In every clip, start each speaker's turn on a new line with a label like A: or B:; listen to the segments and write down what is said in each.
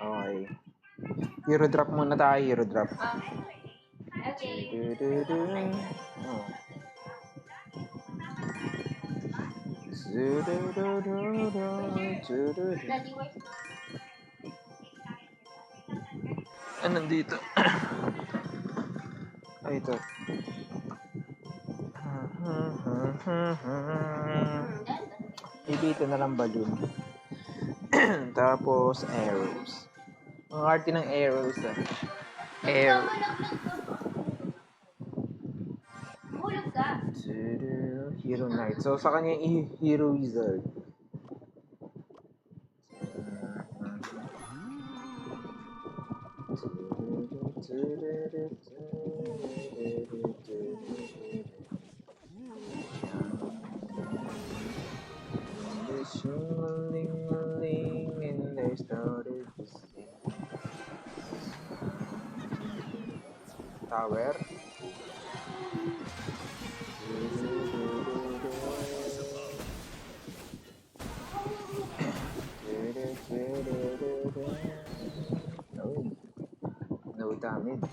A: Okay. Hero drop muna tayo, hero drop.
B: Okay.
A: Oh.
B: Daddy, where's
A: Nandito. Ay, ito. Dito na lang balloon. Tapos, arrows. Ang arte ng arrows, ah. Arrow.
B: Hulog ka?
A: Hero Knight. So, sa kanya, Hero Wizard. And they started to sing. Tower. No damage.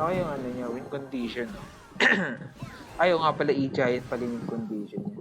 A: Ano yung ano niya, win condition, no? Ayaw nga pala E-Giant pala yung win condition niya.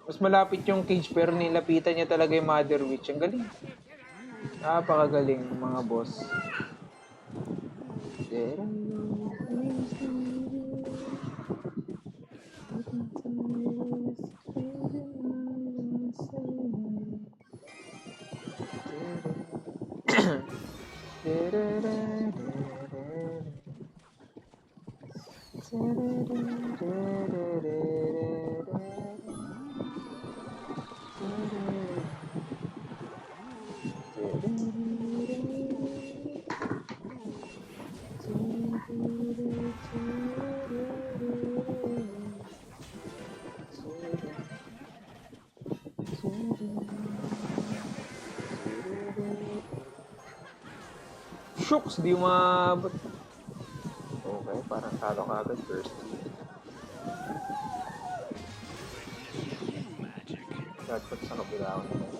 A: Mas malapit yung cage pero nilapitan niya talaga yung Mother Witch. Ang galing. Napakagaling mga boss. Shooks, di umabot. Okay, parang talo ka agad first. Dapat sa kabila ako naman.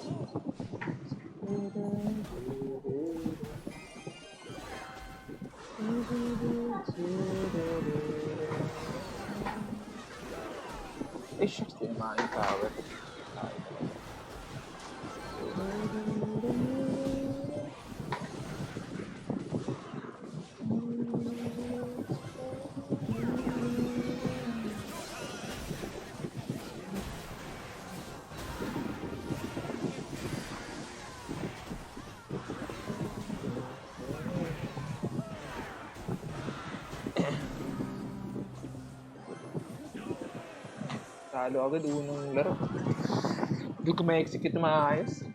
A: Eh, shooks, di naman yung tower. Talo agad unang laro. Hindi ko ma-execute na maayos.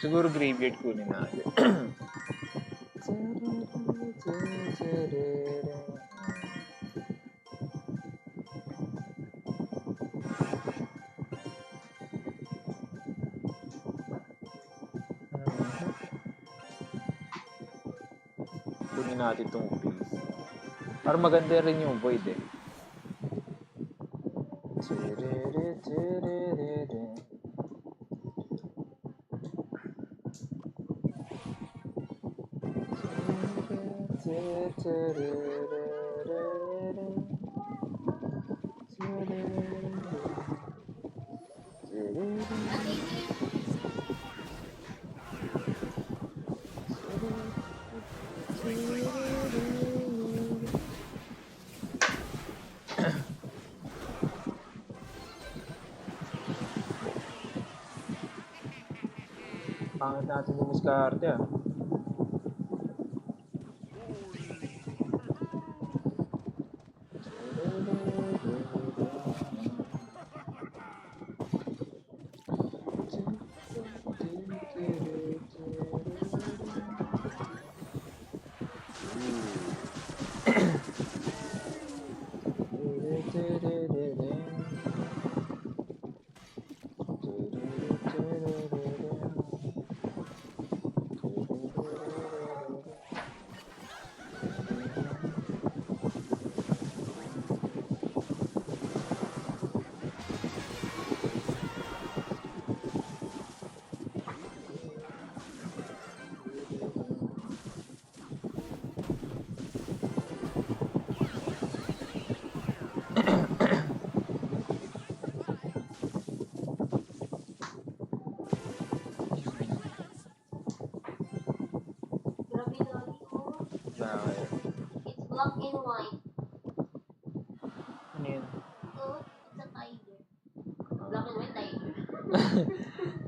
A: Siguro graveyard kunin natin. Kunin natin itong piece. Para maganda rin yung void eh. Pangit natin yung miskarte ah.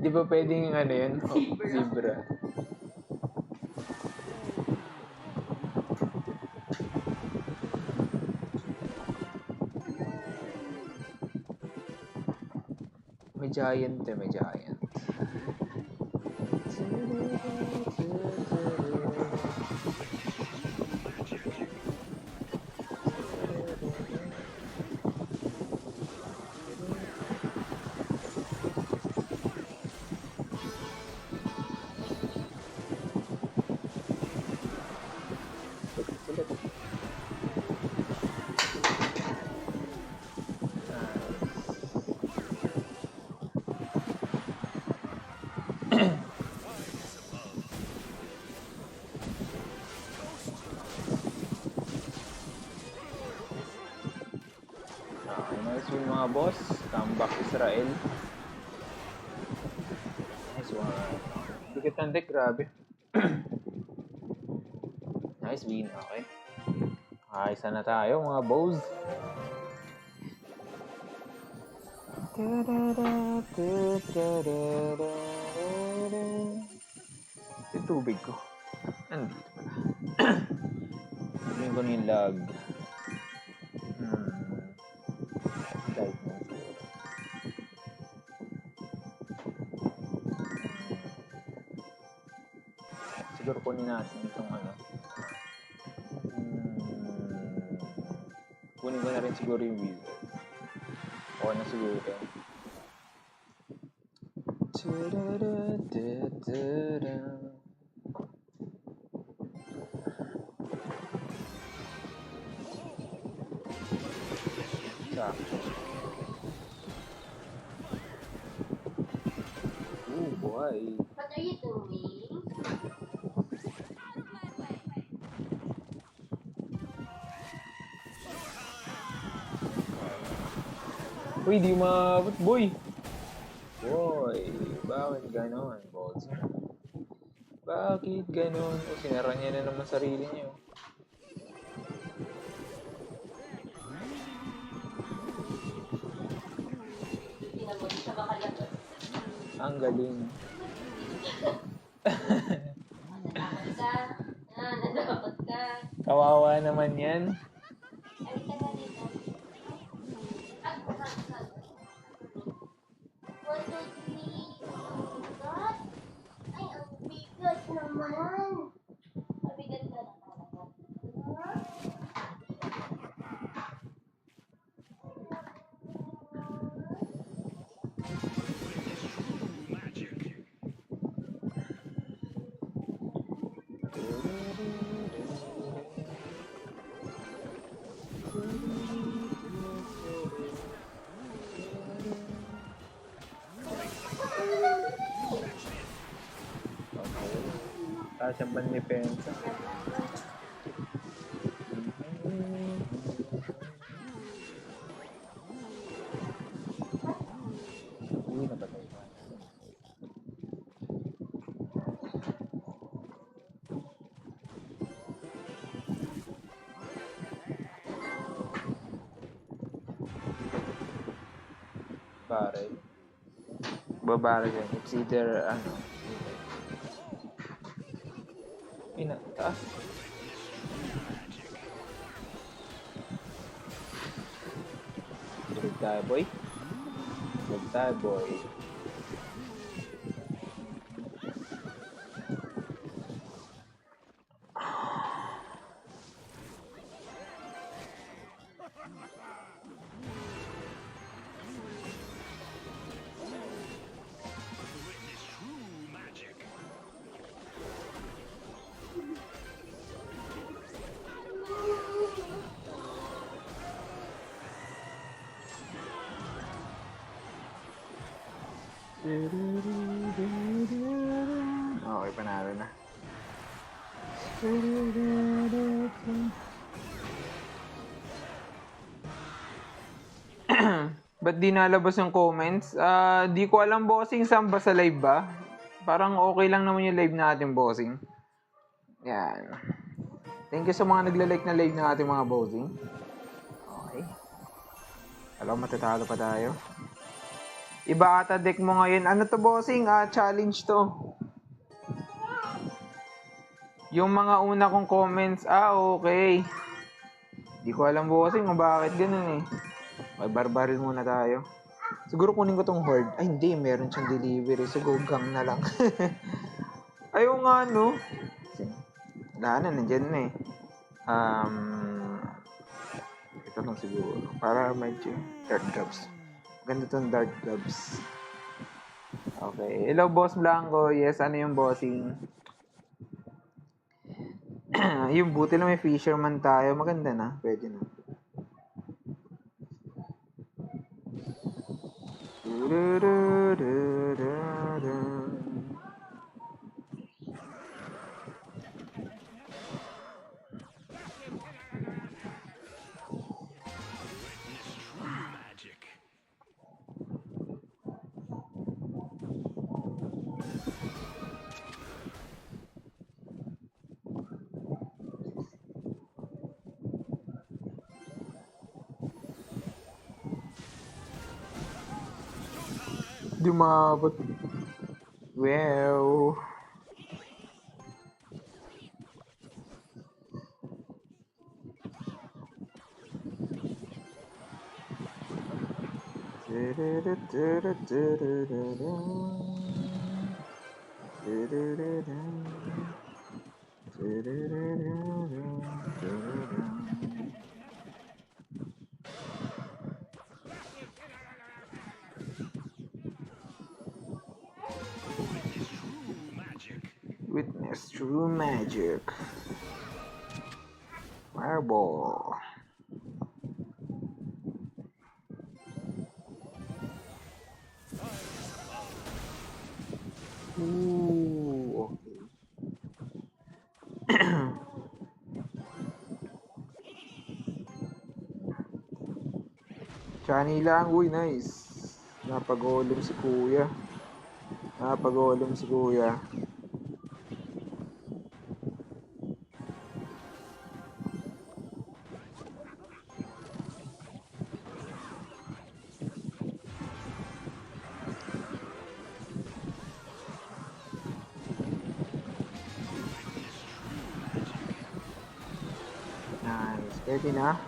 A: Di ba pwedeng ano yun? Oh, zebra. May giant eh, may giant. Okay, nice win mga boss. Comeback Israel. Nice one. Bigat ng deck, grabe. Nice win, okay. Ayos na tayo mga boss. Yung tubig ko. Nandito pala. Tignan ko na yung lag. Light na siguro. Siguro kunin natin itong ano. Kunin ko na rin siguro yung wizard. O na siguro. Sakto. Oh boy.
B: What are you doing?
A: Uy, di maabot, boy. Boy, bakit ganon, boss? Bakit ganon? O, sinara niya na naman sarili niya.
B: Hindi na mo siya makalabas.
A: Ang galing.
B: Nanatakot ka. Nanatakot ka.
A: Kawawa naman yan.
B: Halika na dito. One, two, three. God. Ay, ang bigat naman. Mabigat ka na talaga.
A: Taas ang pandepensa. Uy, napatay pa. Barrel. Babaril yan. It's either, ano. Taas. Tulog tayo, boy. Tulog tayo, boy. Okay, panalo na. Ba't di nalabas yung comments? Di ko alam, bossing, saan ba sa live ba? Parang okay lang naman yung live natin, bossing. Yan. Thank you sa mga nagla-like na live na ating mga bossing. Okay. Alam, matatalo pa tayo. Iba ata deck mo ngayon. Ano to, bossing? Challenge to. Yung mga una kong comments, okay. Di ko alam, bossing, kung bakit ganun eh. May barbaril muna tayo. Siguro kunin ko tong horde. Ay, hindi. Meron siyang delivery. Siguro gang na lang. Ayaw nga, no? Wala na, nandyan na eh. Ito lang siguro. Para medyo dark gloves. Ganda tong dark gloves. Okay. Hello, Boss Blanco. Yes, ano yung bossing? Yung buti lang may fisherman tayo. Maganda na. Pwede na. Di umabot. Wow. Witness true magic. Fireball. Ooh, okay. Chani lang, uy, nice. Napag-golem si kuya. Napag-golem si kuya. Nice. Pwede na.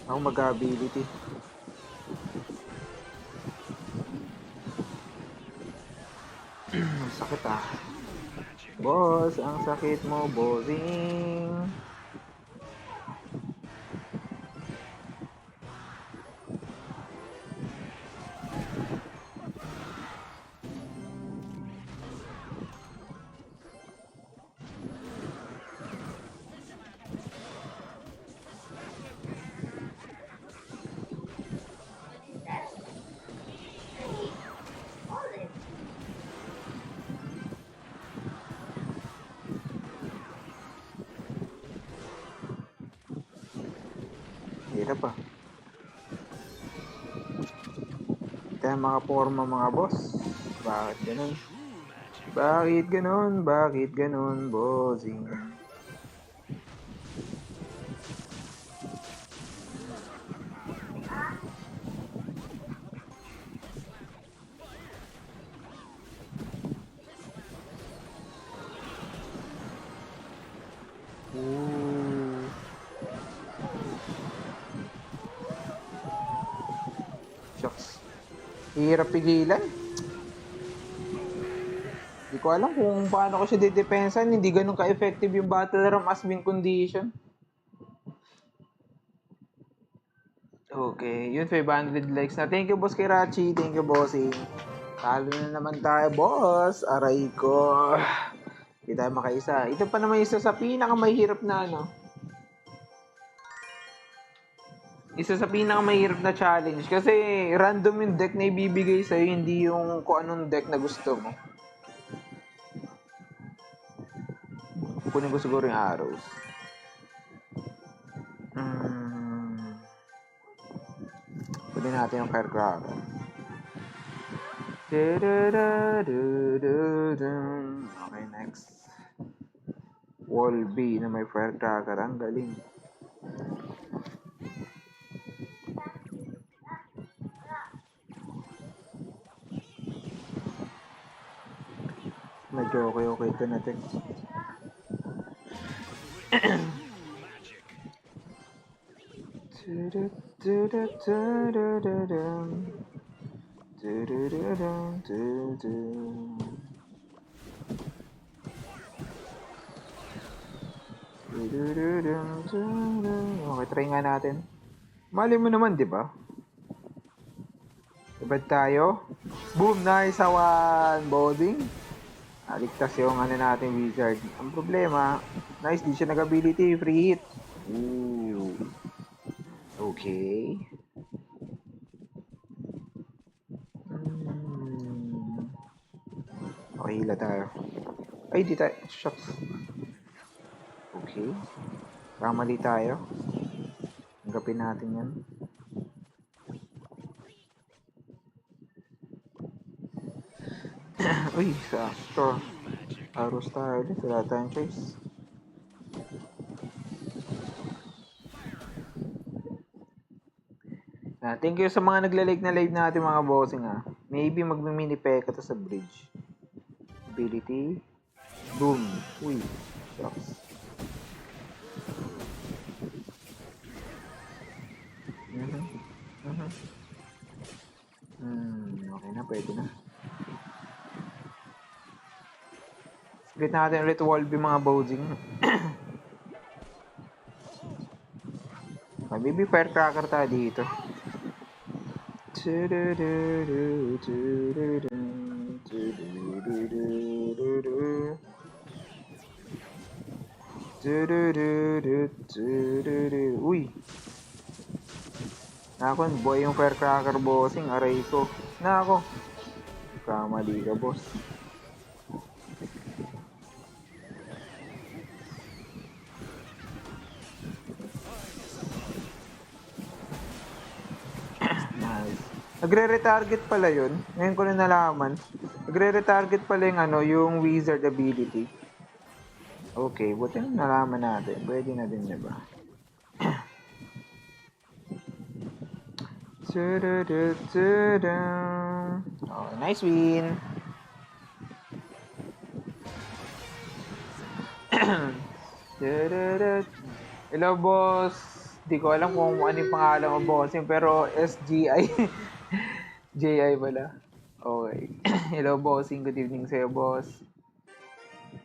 A: Ako mag-ability. Sakit ah. Boss, ang sakit mo, bossing. Hirap ah. Kaya mga forma mga boss. Bakit ganun? Bakit ganun? Bakit ganun, bossing? Ooh. Shucks. Hirap pigilan. Hindi ko alam kung paano ko siya didepensan. Hindi ganun ka-effective yung battle ram as win condition. Okay, yun 500 likes na. Thank you, Boss Kirachi. Thank you, bossing. Talo na naman tayo, boss. Aray ko. Hindi tayo makaisa. Ito pa naman isa sa pinakamahirap na ano. Isa sa pinakamahirap na challenge. Kasi random yung deck na ibibigay sa'yo, hindi yung kung anong deck na gusto mo. kukunin ko siguro yung arrows. Kunin natin yung firecracker. Okay, next. Wall B na may firecracker. Ang galing. Medyo okay ito natin. Okay, try nga natin. Mali mo naman, di ba? Ibad tayo. Boom! Nice! Awan! Boarding. Aligtas yung ano natin, wizard. Ang problema, nice, di siya nag-ability. Free hit. Ooh. Okay. Okay, hila tayo. Ay, di tayo. Shucks. Okay. Kamali tayo. Tanggapin natin yan. Uy, sakto. Arrows tayo ulit. Wala tayong choice. Thank you sa mga nagla-like na live natin mga bossing ha. Maybe mag-mini peka to sa bridge. Ability. Boom. Uy. Shucks. Okay na, pwede na. Split natin ulit wall B mga bossing. Maybe firecracker tayo dito. Uy. Nako, boy yung firecracker bossing. Aray ko. Nako. Kamali ka, boss. Nice. Nagre-retarget pala yun. Ngayon ko na nalaman. Nagre-retarget pala yung ano, yung wizard ability. Okay, buti na nalaman natin. Pwede na din, diba? Oh, nice win. Hello, boss. Di ko alam kung ano yung pangalan mo, bossing, pero SGI. JI pala. Okay. Hello, bossing. Good evening sa'yo, boss.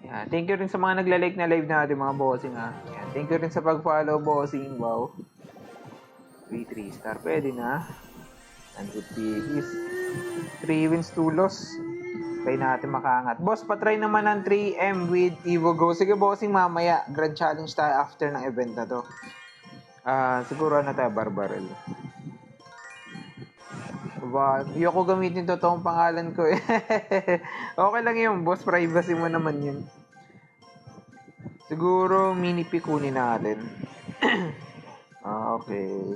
A: Yan. Thank you rin sa mga nagla-like na live natin, mga bossing, ha. Yan. Thank you rin sa pag-follow, bossing. Wow. 3 star. Pwede na. 100 pieces. 3 wins, 2 loss. Try natin makaangat. Boss, patry naman ng 3M with Evo Go. Sige, bossing, mamaya. Grand challenge tayo after ng event na to. Siguro na tayo, Barbarel. Hindi ako gamitin totoong pangalan ko eh. Okay lang yun, boss. Privacy mo naman yun. Siguro, mini pick kunin natin. Okay.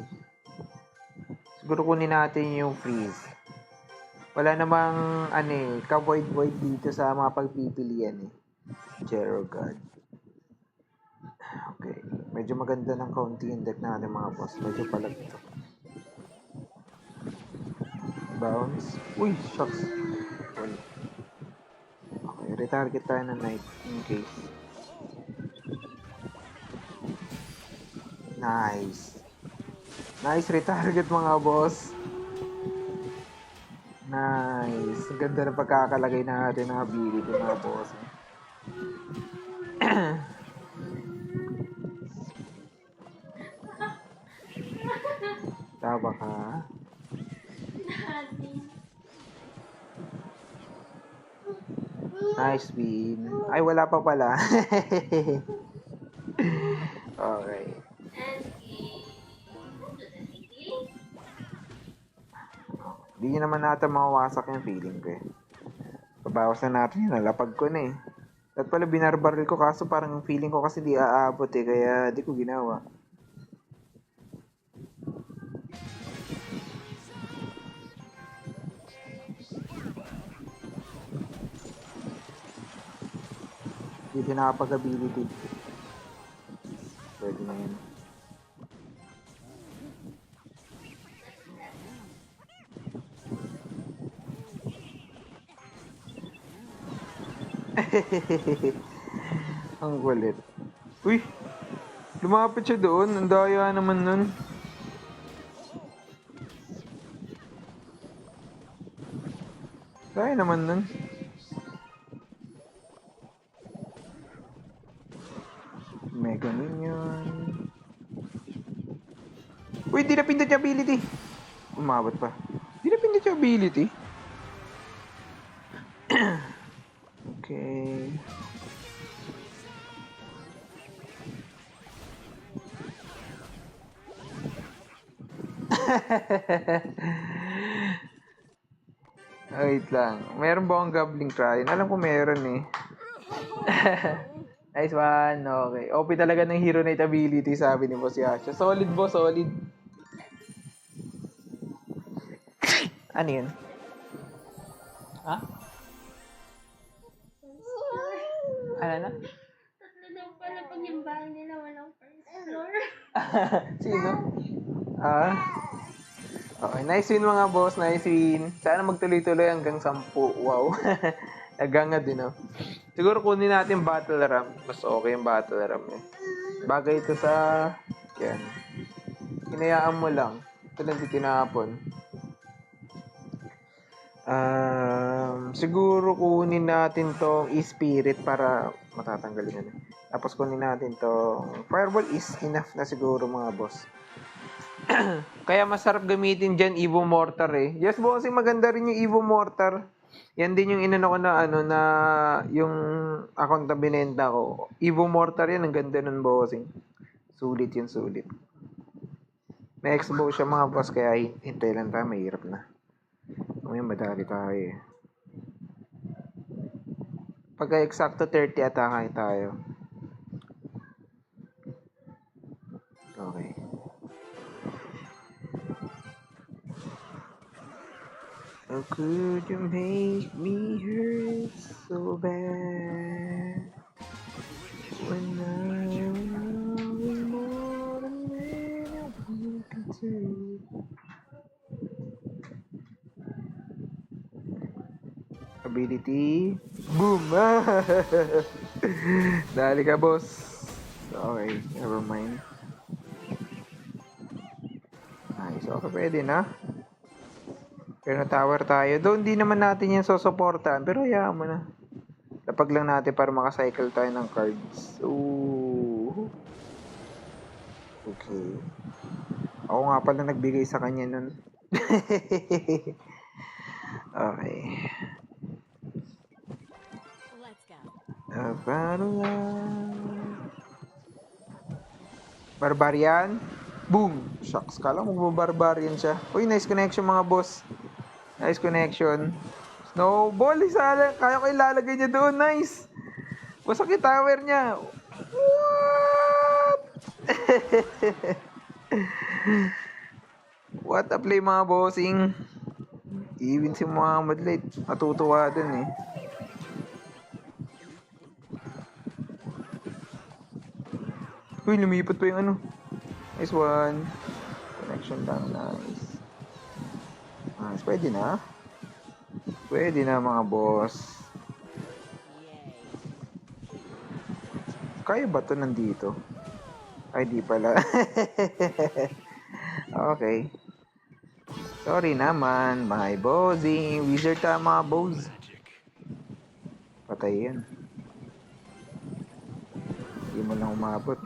A: Siguro kunin natin yung freeze. Wala namang ka-void dito sa mga pagpipilian eh. Zero God. Okay. Medyo maganda ng county yung deck natin mga boss. Medyo palag ito. Bounce. Uy, shucks. Okay, retarget tayo ng knight in case. Nice. Nice retarget mga boss. Nice. Ang ganda na pagkakalagay natin ng ability mga boss. Tawa ka. Nice win. Ay, wala pa pala. Okay. Hindi naman natin mawawasak yung feeling ko eh. Pabawas na natin yun. Nalapag ko na eh. Dapat pala binarbaril ko kaso parang feeling ko kasi di aabot eh. Kaya di ko ginawa. Hindi nakapag-ability. Pwede na yun. Ang kulit. Uy! Lumapit siya doon. Ang daya naman nun. Daya naman nun. Mega Minion. Uy! Di napindot yung ability. Umabot pa. Di napindot yung ability. Okay. Wait lang. Meron ba akong Goblin Cry? Alam ko meron eh. Nice one. Okay. OP talaga ng Hero Knight ability, sabi ni Boss Yasha. Solid boss, solid. Ano yun? Ha? Ano na?
B: Tatlo lang pala pag yung bahay nila walang first floor.
A: Sino? Ah? Okay, nice win mga boss, nice win. Sana magtuloy-tuloy hanggang 10. Wow. Naganga din, oh. Siguro kunin natin battle ram. Mas okay yung battle ram eh. Bagay ito sa... Yan. Hinayaan mo lang. Ito lang tinapon. Siguro kunin natin tong e-spirit para matatanggalin na. Tapos kunin natin tong fireball is enough na siguro mga boss. Kaya masarap gamitin dyan Evo Mortar eh. Yes bossing, maganda rin yung Evo Mortar. Yan din yung inano ko na na yung account na binenta ko. Evo Mortar yan, ang ganda nun bossing. Sulit yun, sulit. May expo siya mga boss, kaya hintay lang tayo, mahirap na. Ngayon madali tayo eh. Pagka eksakto 30 atake tayo. Okay. How could you make me hurt so bad when I was more than anyone could do? Ability. Boom! Dali ka, boss. Okay, never mind. Nice. Okay, pwede na. Pero na-tower tayo. Doon, hindi naman natin yan susuportahan. Pero hayaan mo na. Lapag lang natin para makacycle tayo ng cards. Ooh. Okay. Ako nga pala nagbigay sa kanya nun. Okay.
C: Let's go.
A: Barbarian. Boom! Shucks, kala mo barbarian siya. Uy, nice connection mga boss. Nice connection. Snowball, isa kaya ko ilalagay niya doon. Nice! Wasak yung tower niya. What? What a play mga bossing. Even si Muhammad Light matutuwa dun eh. Uy, lumipat pa yung ano. Nice one. Connection lang, nice. Nice, pwede na. Pwede na mga boss. Kaya ba ito nandito? Ay, di pala. Okay. Sorry naman, my bossing. Wizard tayo mga boss. Patay yan. Hindi mo lang umabot.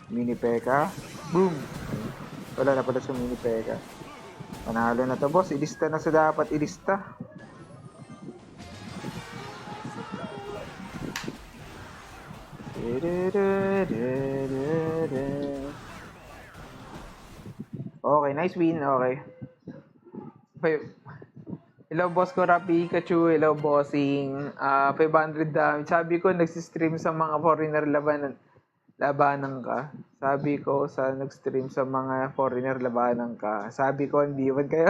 A: Mini P.E.K.K.A. Boom! Wala na pala sa Mini P.E.K.K.A. Panalo na to boss. Ilista na sa dapat ilista. Okay, nice win. Okay. Hello, boss ko, Rapi Pikachu. Hello, bossing. 500 damage. Sabi ko, nagsistream sa mga foreigner labanan ka. Sabi ko, nag-stream sa mga foreigner labanan ka. Sabi ko, hindi man kayo.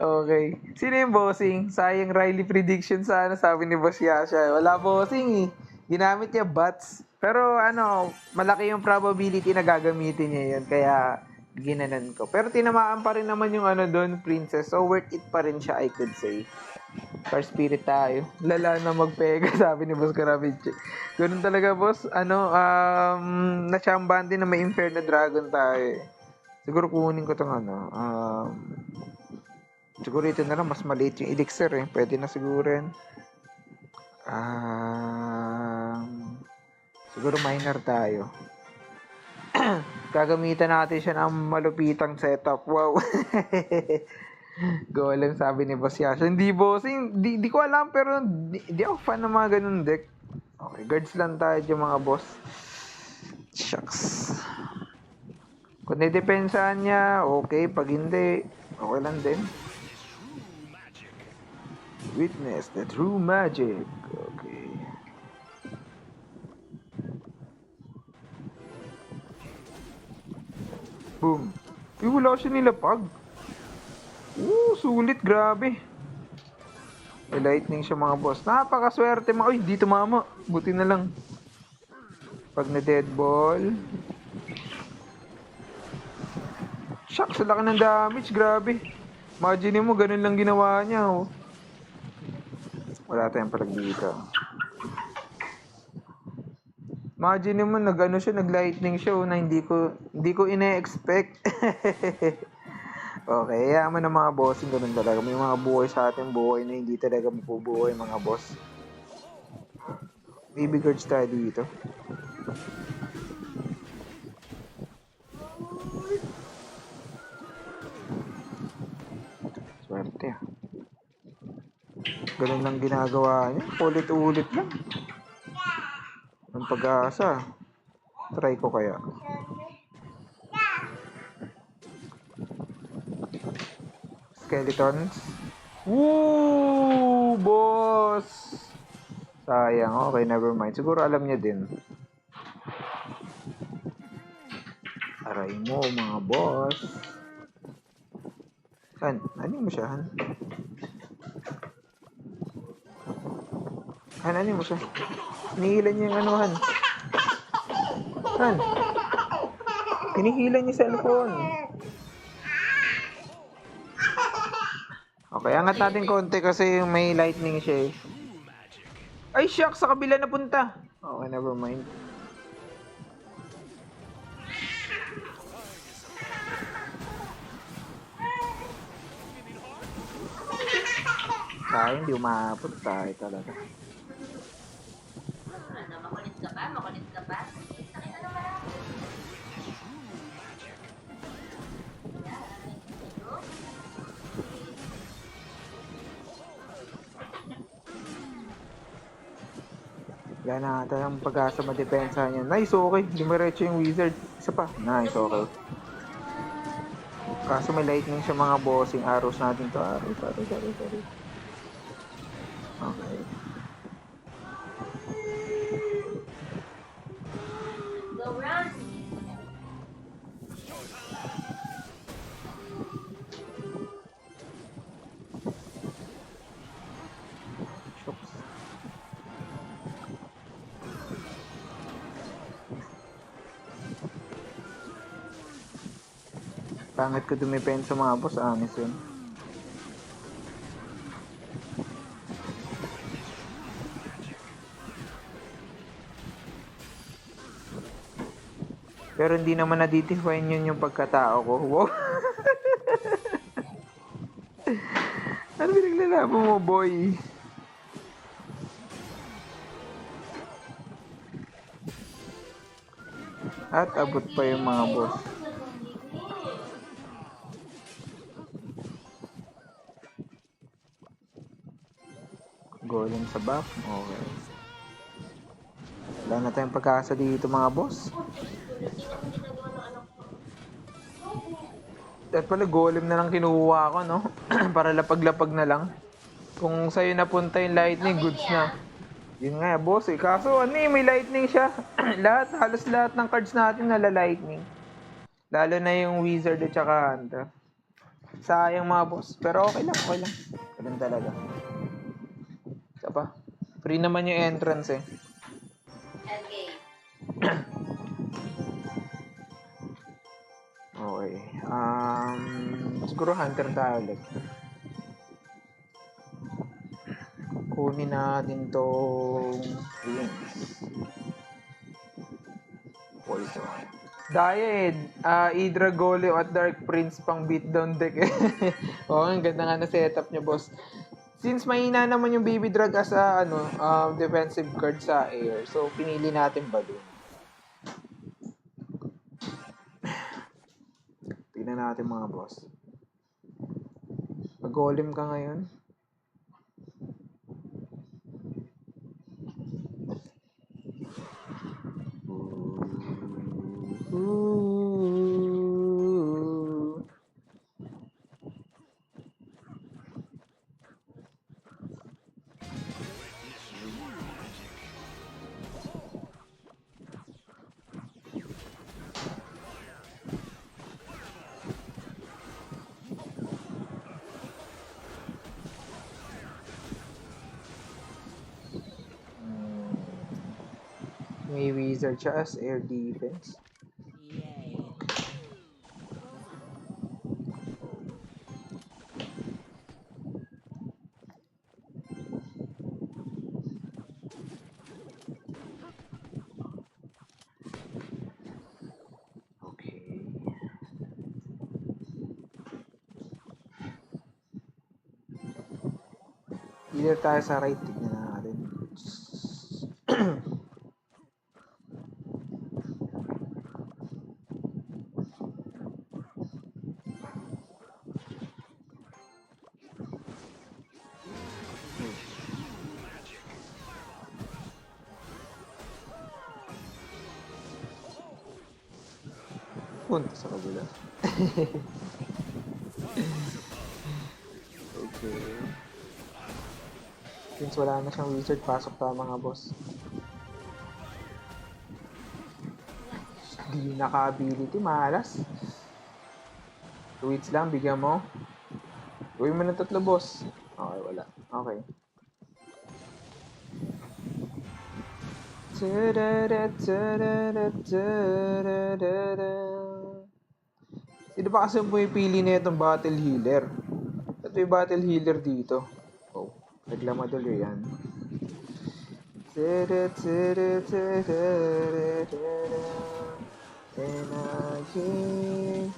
A: Okay. Sino yung bossing? Sayang Riley prediction sana, sabi ni Boss Yasha. Wala bossing eh. Ginamit niya bots. Pero malaki yung probability na gagamitin niya yun. Kaya, ginanan ko. Pero tinamaan pa rin naman yung doon, princess. So, worth it pa rin siya, I could say. Car spirit tayo. Lala na magpega, sabi ni Boss Karabichi. Ganun talaga, boss. Nachambahan din na may Inferno Dragon tayo eh. Siguro kunin ko itong siguro ito na lang, mas maliit yung elixir eh. Pwede na siguro yan. Siguro minor tayo. Gagamitan natin siya ng malupitang setup. Wow. Go lang, sabi ni Boss Yasha. Hindi bossing, di ko alam, pero di ako fan ng mga ganun deck. Okay, guards lang tayo dyan mga boss. Shucks. Kung nidepensaan niya, okay. Pag hindi, okay lang din. Witness the true magic. Okay. Boom. Wala siya nilapag. Sulit, grabe. May lightning siya mga boss. Napakaswerte mga. Uy, di tumama. Buti na lang. Pag na-dead ball. Shucks, sa laki ng damage. Grabe. Imagine mo, ganun lang ginawa niya. Oh. Wala tayong palag dito. Imagine mo, nag-lightning siya na hindi ko ina-expect. Okay, yaman ng mga bossing, ganun talaga. May mga buhay sa ating buhay na hindi talaga mapubuhay mga boss. Baby guards tayo dito. Swerte ah. Ganun lang ginagawa niya. Ulit-ulit lang. Ang pag-asa. Try ko kaya. Skeletons. Woo! Boss! Sayang. Okay, never mind. Siguro alam niya din. Aray mo, mga boss. Han, ano mo siya, Han? Han, ano mo siya? Hinihilan niya yung Han. Han. Hinihilan niya cellphone. Okay, angat natin konti kasi may lightning siya eh. Ay, shucks! Sa kabila na punta. Okay, never mind. Sayang, hindi umabot tayo talaga.
B: Makulit ka ba? Makulit ka ba?
A: Wala na ata ang pag-asa madepensa niya. Nice, okay. Dumiretso yung wizard. Isa pa. Nice, okay. Kaso may lightning siya mga bossing. Arrows natin to. Arrows. Okay.
B: Go run!
A: Shooks. Pangit ko dumipensa mga boss. Honest yun. Pero hindi naman na-define yun yung pagkatao ko. Wow! Ano pinaglalaban mo, boy? At abot pa yung mga boss. Golem sa buff. Okay. Wala na tayong pagkasa dito mga boss. At pala, golem na lang kinuha ko, no? Para lapag-lapag na lang. Kung sa'yo napunta yung lightning,
B: Okay,
A: goods
B: Nia.
A: na. Yun nga, boss eh. Kaso, ano eh, may lightning siya. Halos lahat ng cards natin nala-lightning. Lalo na yung wizard at saka hunter. Sayang mga boss. Pero okay lang, okay lang. Ganun talaga. Isa pa. Free naman yung entrance eh.
B: Okay.
A: Okay. Siguro hunter tayo ulit. Kunin natin tong Prince. Poison. Died. Idra Golem at Dark Prince pang beatdown deck eh. Oo, ang ganda nga na setup niya, boss. Since mahina naman yung Baby Drag as a defensive card sa air, so pinili natin Balloon. Tingnan natin mga boss. Mag-golem ka ngayon. Ooh. May wizard siya as air defense. Okay. Either tayo sa right, tignan natin. Punta sa kabila. Okay. Since wala na siyang wizard, pasok tayo mga boss. Di naka-ability, malas. 2 hits lang, bigyan mo. Gawin mo ng 3, boss. Okay, wala. Okay. Sino ba kasi pumipili na itong battle healer? Ito yung battle healer dito. Oh, naglamadol yan. And I give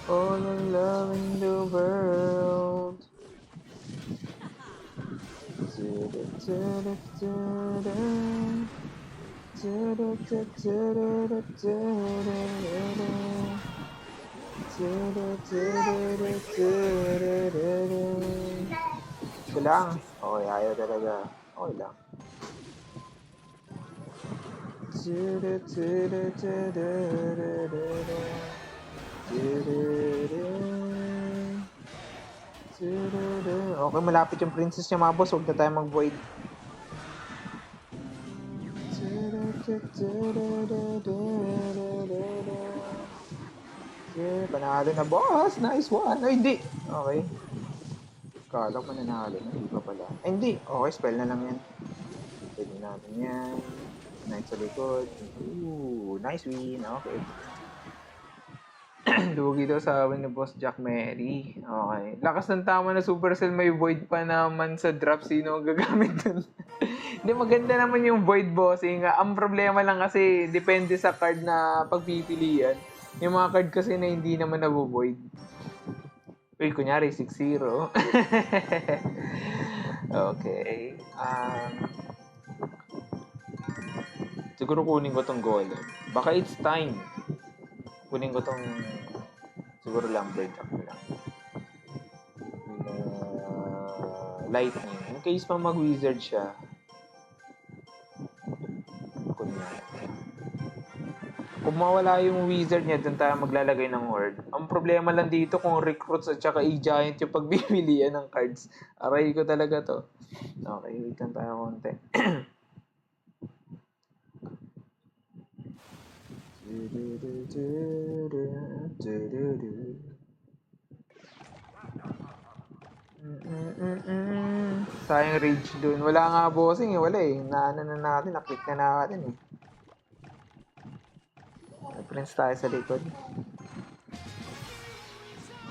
A: all the love in the world. Ito lang. Okay, ayaw talaga. Okay lang. Okay, malapit yung princess niya mga boss. Huwag na tayo mag-void. Panalo na boss. Nice one. Ay, hindi. Okay. Kala ko nanalo na. Hindi pa pala. Ay, hindi. Okay, spell na lang yan. Pwede natin yan. Nice sa likod. Ooh, nice win. Okay. Lugi daw sa akin ni Boss Jack Mary. Okay. Lakas ng tama na Supercell, may void pa naman sa drop. Sino ang gagamit dun? Hindi, maganda naman yung void bossing. Ang problema lang kasi, depende sa card na pagpipilian. Yung mga card kasi na hindi naman nabo-void. Uy, kunyari, 6-0. Okay. Siguro kunin ko tong golem. Baka it's time. Kunin ko tong siguro lumberjack na lang. Lightning. In case pa mag-wizard siya. Kunin natin. Kung mawala yung wizard niya, doon tayo maglalagay ng horde. Ang problema lang dito kung recruits at saka e-giant yung pagbibilian ng cards. Aray ko talaga to. Okay, wait lang tayo konti. Sayang rage dun. Wala nga bossing eh. Wala eh. Naano na natin. Naklik na natin eh. Prince tayo sa likod.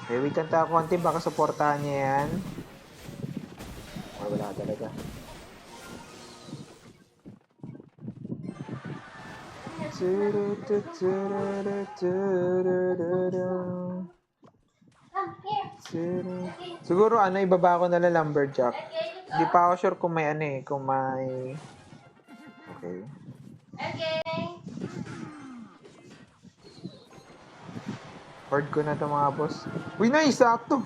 A: Okay, wait lang tayo konti. Baka supportahan niya yan. Okay, wala talaga.
B: Come here.
A: Siguro ano, ibaba ko na lang lumberjack. Hindi pa ako sure kung may ano eh. Kung may... Okay.
B: Okay.
A: Horde ko na to mga boss. Uy, nice! Sakto!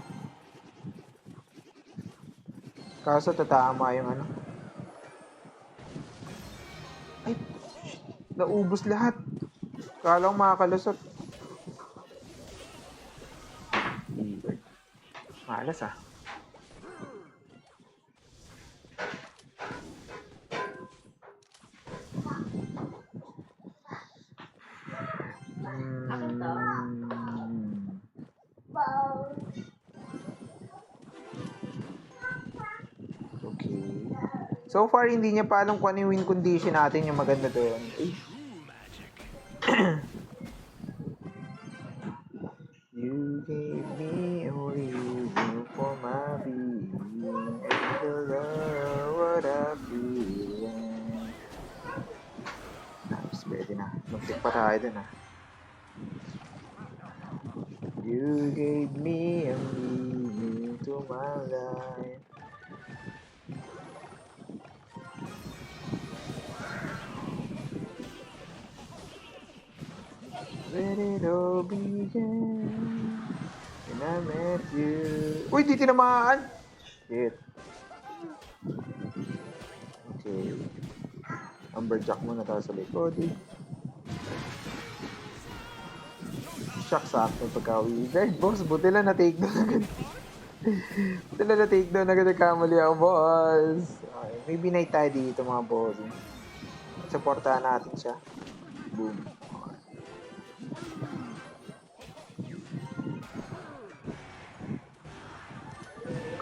A: Kaso tatama yung ano. Ay! Naubos lahat. Kala ko makakalusot. Malas ah.
B: Wow.
A: Okay. So far, hindi niya pa alam kung ano yung win condition natin yung maganda doon. You gave me only you for my being. And you love what I feel. Nice, pwede na. Mag-tick pa tayo dun ah. You gave me a meaning to my life. When it all began, when I met you. Uy, di tinamaan! Shit. Okay. Lumberjack muna tayo sa likod. Shock sa akin pagka-wizard. Boss, buti lang na-take down agad. Buti lang na-take down agad ang kamali ako, boss. Okay, may binay tayo dito mga boss. Supportahan natin siya. Boom.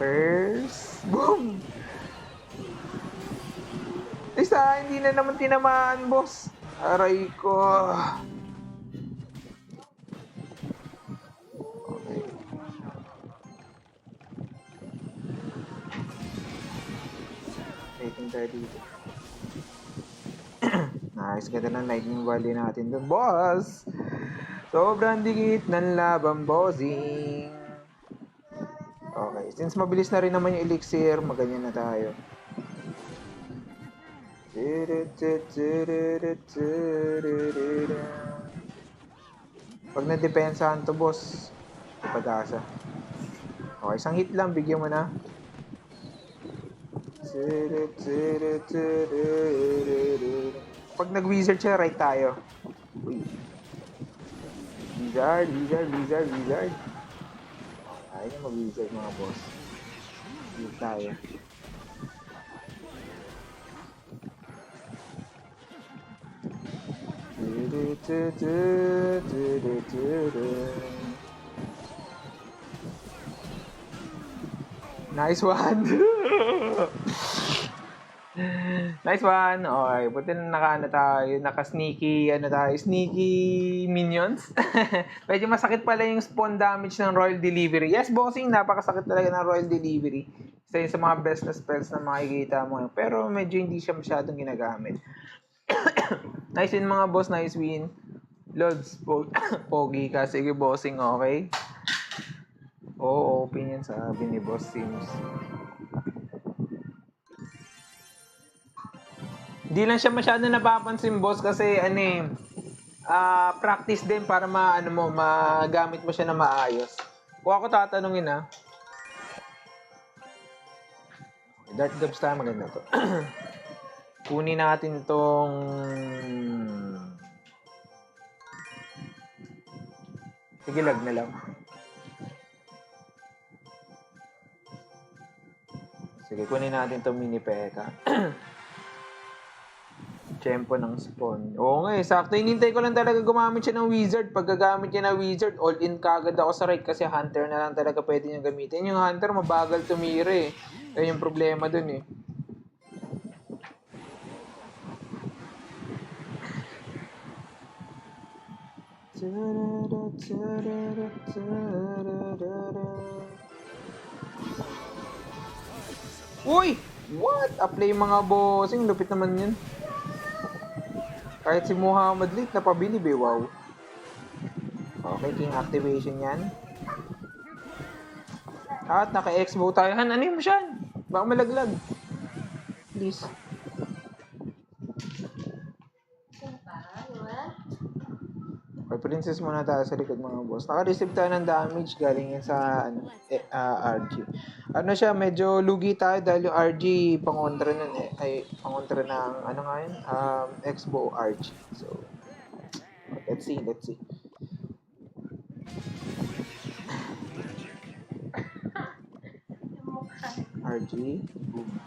A: Curse. Boom! Isa, hindi na naman tinamaan, boss. Aray ko. Okay. Waiting tayo dito. Nice, ganda ng lightning volley natin doon, boss. Sobrang dikit ng laban, bossing. Okay, since mabilis na rin naman yung elixir, maganyan na tayo. Pag nadepensahan to, boss, pag-asa. Okay, isang hit lang, bigyan mo na. Pag nag-wizard siya, right tayo. Uy. Wizard. Ayaw niya mag-wizard mga boss. Right tayo. Nice one. Nice one. Okay, buti na naka-ano tayo, naka-sneaky, ano tayo, sneaky minions. Medyo masakit pala yung spawn damage ng Royal Delivery. Yes, bossing, napakasakit talaga ng Royal Delivery. Isa yun sa mga best na spells na makikita mo. Pero medyo hindi siya masyadong ginagamit. Nice win mga boss, nice win. Lods, pogi ka. Sige, bossing, okay? Oo, opinion sabi ni Boss Sims. Hindi lang siya masyado napapansin, boss, kasi practice din para magamit mo siya na maayos. Kung ako tatanungin Dark Dubs tayo, maganda to. Kunin natin tong Sige, lag na lang. Sige, kunin natin itong mini P.E.K.K.A. Tempo ng spawn. Oo nga eh, sakto. Hinintay ko lang talaga gumamit siya ng wizard. Pag gagamit niya ng wizard, all in kagad ako sa right kasi hunter na lang talaga pwede niya gamitin. Yung hunter, mabagal tumira eh. Kaya yung problema dun eh. Uy! What? Apply yung mga bossing. Lupit naman yun. Kahit si Muhammad Late napabilib eh. Wow. Okay, king activation yan. At naka-exbo tayo. Han, ano yung siyan? Baka malaglag. Please. Okay, princess muna tayo sa likod mga boss. Naka-receive tayo ng damage galing yan sa RG. Ano siya, medyo lugi tayo dahil yung RG pangontra nun eh. Ay, pangontra ng, ano nga yun? Exbo RG. So, let's see. RG.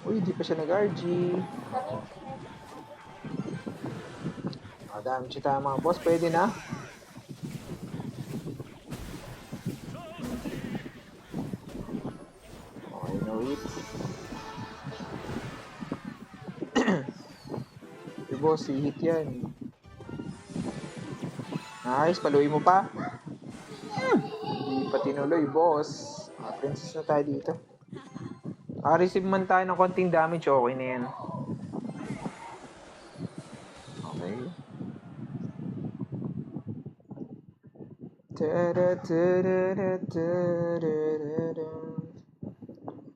A: Uy, di pa siya nag-RG. Damage tayo mga boss. Pwede na. Okay, no hit. Hey boss, hit yan. Nice, paluin mo pa. Hindi pa tinuloy, boss. Princess na tayo dito. Receive man tayo ng konting damage, okay na yan. Okay.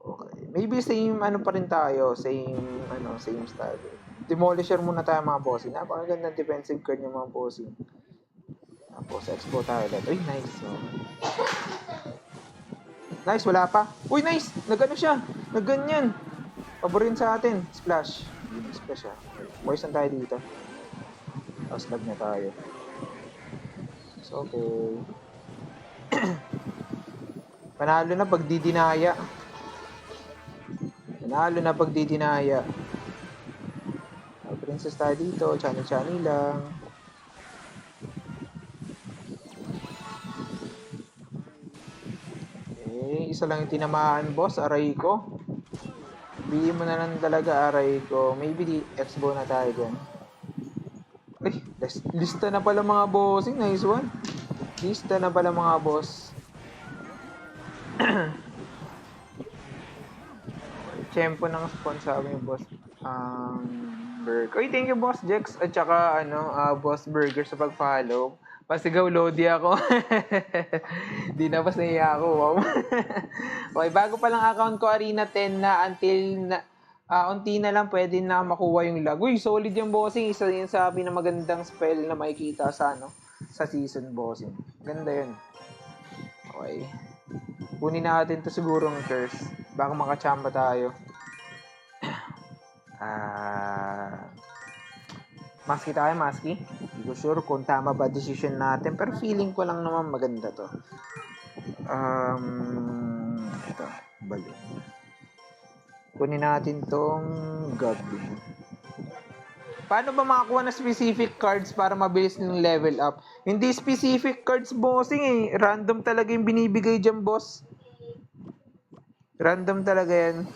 A: Okay. Maybe same ano pa rin tayo, same style. Demolisher muna tayo mga bossing. Napakagandang defensive card yung mga bossing. Tapos expo tayo ulit. Uy, nice. Nice, wala pa. Uy, nice! Nagano siya. Nagganyan. Paborin sa atin. Splash. Splash siya. Poison tayo dito. Tapos lag na tayo. So, okay. Panalo na pag didinaya. Princess tayo dito. Chani-chani lang. Okay. Isa lang yung tinamaan, boss. Aray ko. Bili mo na lang talaga, aray ko. Maybe di exbo na tayo dyan. Ay, lista na pala mga bossing. Nice one. Lista na pala mga boss. Tempo ng spawn sabi yung boss. Burger. Uy, thank you boss Jex at saka boss Burger sa pag-follow. Pasigaw Lodi ako. Di na pas naiya ako. Wow. Okay, bago pa lang account ko Arena 10 na until na unti na lang pwede na makuha yung lag. Uy, solid yung bossing. Isa yun sa pinamagandang spell na makikita sa sa season bossing. Ganda yun. Okay. Kunin natin to siguro ng curse. Baka makachamba tayo. Maski tayo, maski. Hindi ko sure kung tama ba decision natin. Pero feeling ko lang naman maganda to. Ito. Balloon. Kunin natin tong Goblin. Paano ba makakuha na specific cards para mabilis ng level up? Hindi specific cards, bossing eh. Random talaga yung binibigay dyan, boss. Random talaga yan.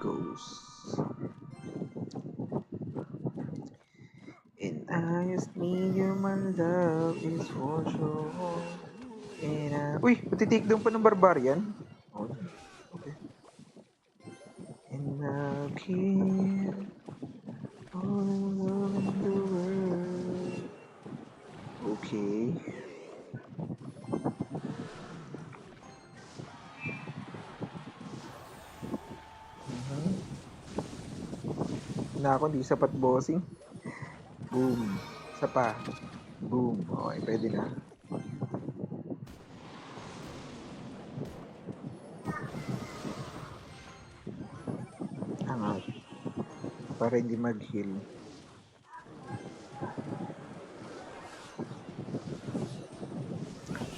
A: Ghost. And I just need you, my love is for sure. Uy, matitake down pa ng barbarian. Okay. And I'll keep all over the world. Okay. Ako, di sapat bossing. Boom. Isa pa. Boom. Okay, pwede na. para hindi mag-heal.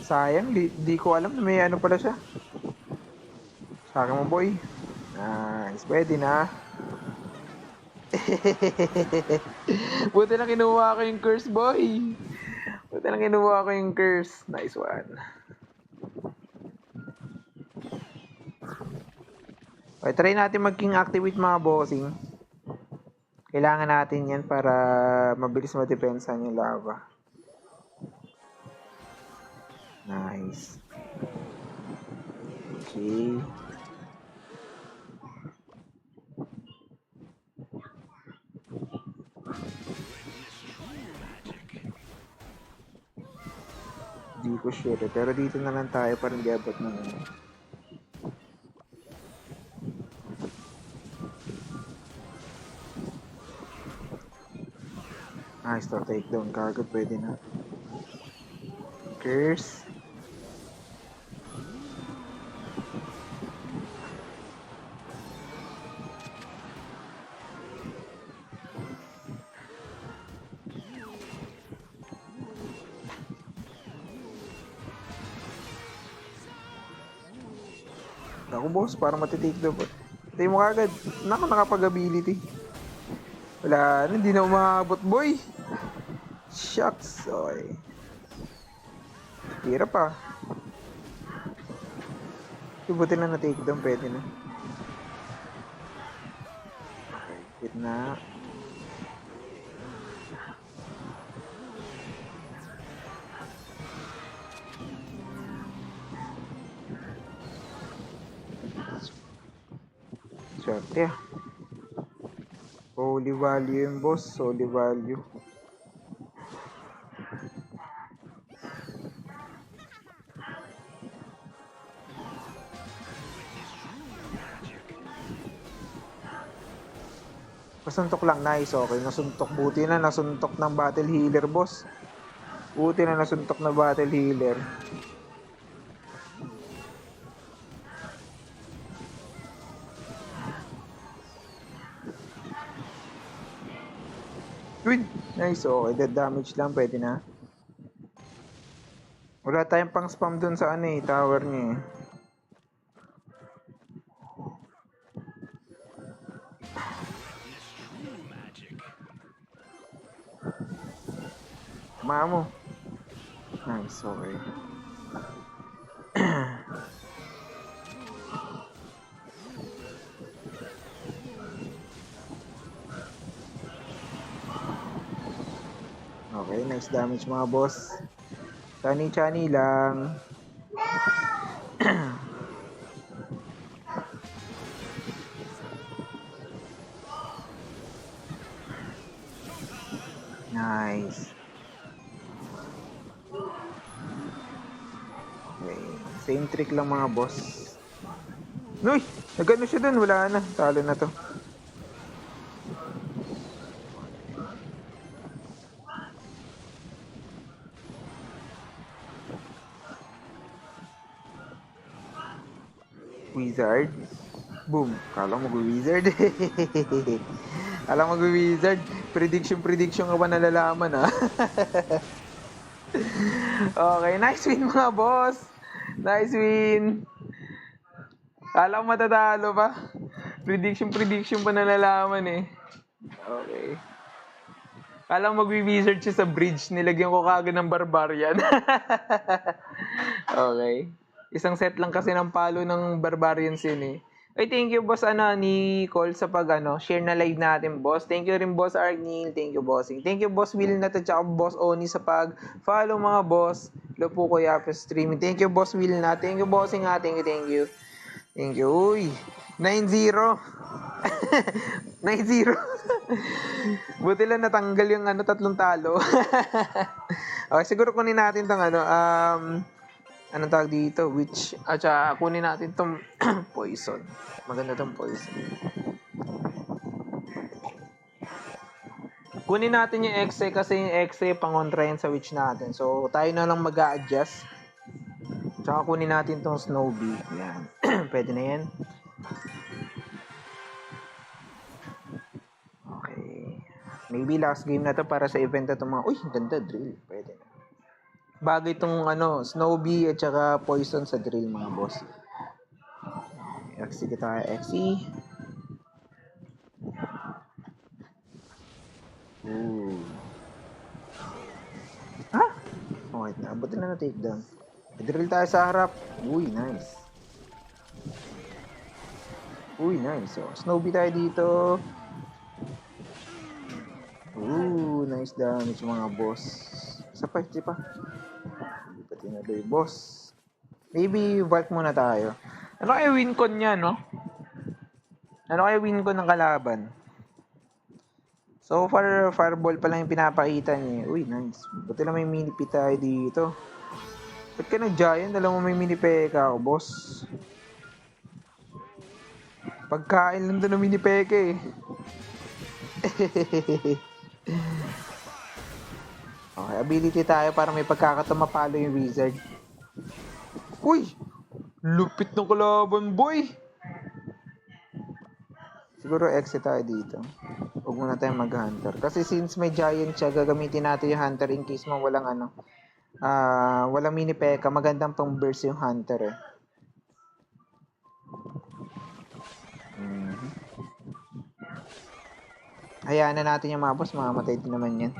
A: Sayang, di ko alam na may ano pala siya. Sa akin mo, boy. Nice. Pwede na. Buti na kinuha ko yung curse, boy. Buti na kinuha ko yung curse. Nice one. Okay, try natin mag-king activate mga bossing. Kailangan natin yan para mabilis madepensa yung lava. Nice. Okay. Di ko sure pero dito na lang tayo para hindi abot ng ano. Nice to take down kagad, pwede na. Curse. Ako boss, para matitake daw po. Tayo mo kagad. Nakapag-ability. Wala na, hindi na umabot boy. Shucks. Okay. Hirap pa. Buti na na-take down, pwede na. Okay, hit na. Swerte ah. Holy value yung boss, holy value. Nasuntok lang, nice, okay. Nasuntok, buti na nasuntok ng battle healer, boss. Buti na nasuntok na battle healer. Win! Nice, okay. Dead damage lang, pwede na. Wala tayong pang spam dun sa ano eh, tower niya eh. Mamo. Nice, okay. Okay, nice damage mga boss. Chani-chani lang. Nice. Okay. Same trick lang mga boss. Uy! Nagano siya dun. Wala na. Talo na to. Wizard. Boom. Kala mo mag-wizard. Kala mo mag-wizard. Prediction ka ba nalalaman ha? Okay, nice win mga boss. Nice win. Kala ko matatalo pa. Prediction pa nalalaman eh. Okay. Kala ko mag-wizard siya sa bridge. Nilagyan ko kagad ng barbarian. Okay. Isang set lang kasi ng palo ng barbarians yun eh. Ay, thank you boss ni Cole sa share na live natin boss. Thank you rin boss Arnil. Thank you bossing. Thank you boss Will na at saka boss Oni sa follow mga boss. Hello po Kuya pa streaming. Thank you boss Will na. Thank you bossing ha. Thank you. Thank you. Uy. 9-0. 9-0. Buti lang natanggal yung tatlong talo. Okay, siguro kunin natin tong anong tawag dito? Witch. At saka kunin natin tong poison. Maganda tong poison. Kunin natin yung X-ray kasi yung X-ray pangontra yan sa witch natin. So, tayo na lang mag-a-adjust. Tsaka kunin natin tong Snowbee. Yan. Pwede na yan. Maybe last game na to para sa event na to mga... Uy, ang ganda, drill. Pwede na. Bagay itong Snowbee at saka Poison sa drill mga boss. Exi tayo, Exi. Ooh. Ha? Okay na, abutin na takedown. I-drill tayo sa harap. Uy, nice. Uy, nice. So, Snowbee tayo dito. Ooh, nice damage mga boss. Isa pa. Hindi pa tinaloy, boss. Maybe vault muna tayo. Ano kaya win con niya, no? Ano kaya win con ng kalaban? So far, fireball pa lang yung pinapakita niya. Uy, nice. Buti lang may mini P tayo dito. Ba't ka nag-giant? Alam mo may mini peka ako, boss. Pagkain lang doon ng mini peke eh. Okay, ability tayo para may pagkakataon mapalo yung wizard. Uy! Lupit ng kalaban, boy! Siguro exit tayo dito. Huwag muna tayong mag-hunter. Kasi since may giant siya, gagamitin natin yung hunter in case mo walang walang mini peka. Magandang pang burst yung hunter eh. Hayaan na natin yung mga boss. Mamamatay din naman yan.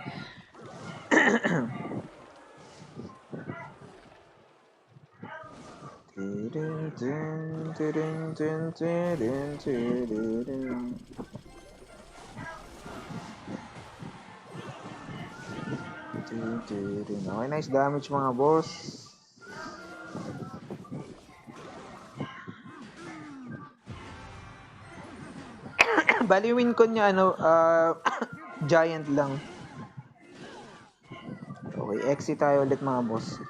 A: Okay, nice damage mga boss. Bali win ko niya giant lang. Okay, exit tayo ulit mga boss.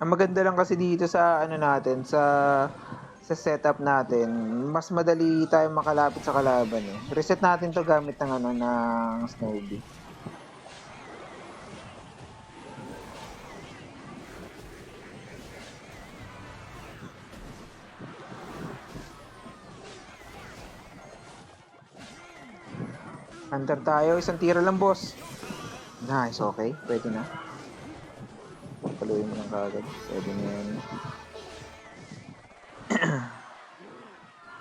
A: Ang maganda lang kasi dito sa natin, sa setup natin, mas madali tayo makalapit sa kalaban eh. Reset natin to gamit ng ng Snowbee. Hunter tayo, isang tira lang boss. Nice, okay, pwede na. Paluin mo lang kagad. Pwede na yan.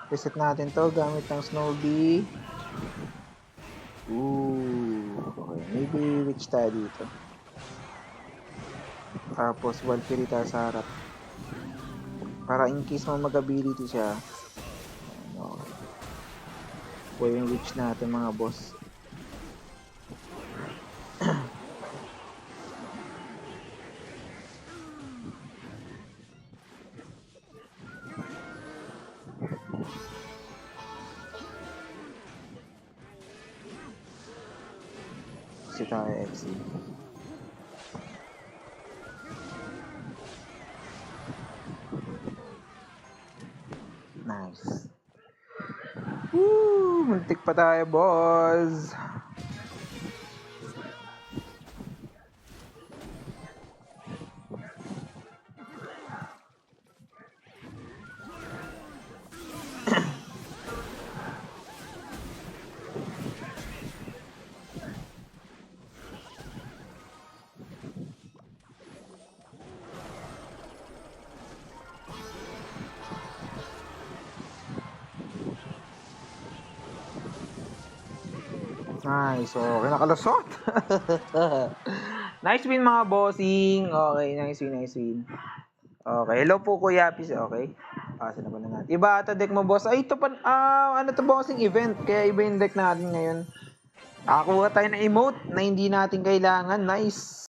A: Reset natin to gamit ng Snowbee. Ooh, okay. Maybe witch tayo dito. Tapos Valkyrie tayo sa harap. Para in case mo mag-ability siya. Pwede yung witch natin mga boss. Si tayo XC. Nice. Woo! Muntik pa tayo, boss. Nice. Okay, nakalusot. Nice win mga bossing. Okay, nice win. Okay, hello po Kuya Apis. Okay. Pasin na ba na natin. Iba ata deck mo boss. Ay, ito pa, ano to bossing event. Kaya iba yung deck natin ngayon. Nakakuha tayo ng emote na hindi natin kailangan. Nice.